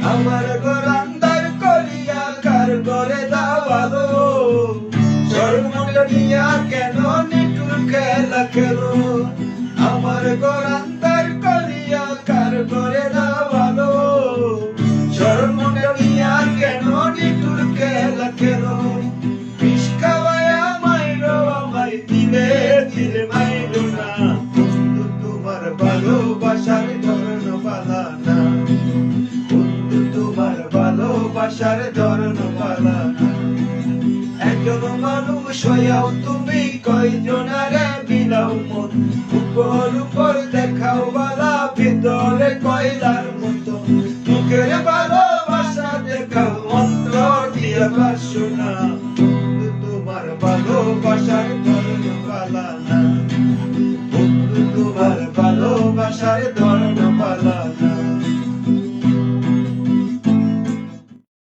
আমার ঘর আন্দার করিয়া কার করে দাও আলো শরমটা নিয়া কেন নিটুর খেলা খেলো আমার ঘর আন্দার করিয়া কার করে দাও আলো শরমটা নিয়া কেন নিটুর খেলা খেলো বিষ খাওয়ায়া মাইরো আমায় দিলে দিলে মাইরো না বন্ধু তোমার ভালোবাসার ধরন পালা না বন্ধু তোমার ভালোবাসার ধরন পালা না একজন মানুষ হইয়াও তুমি কয়জনারে বিলাও মন উপর উপর দেখাও বালা ভিতরে কয়লার মতো মুখের ভালোবাসা দেখাও অন্তর দিয়া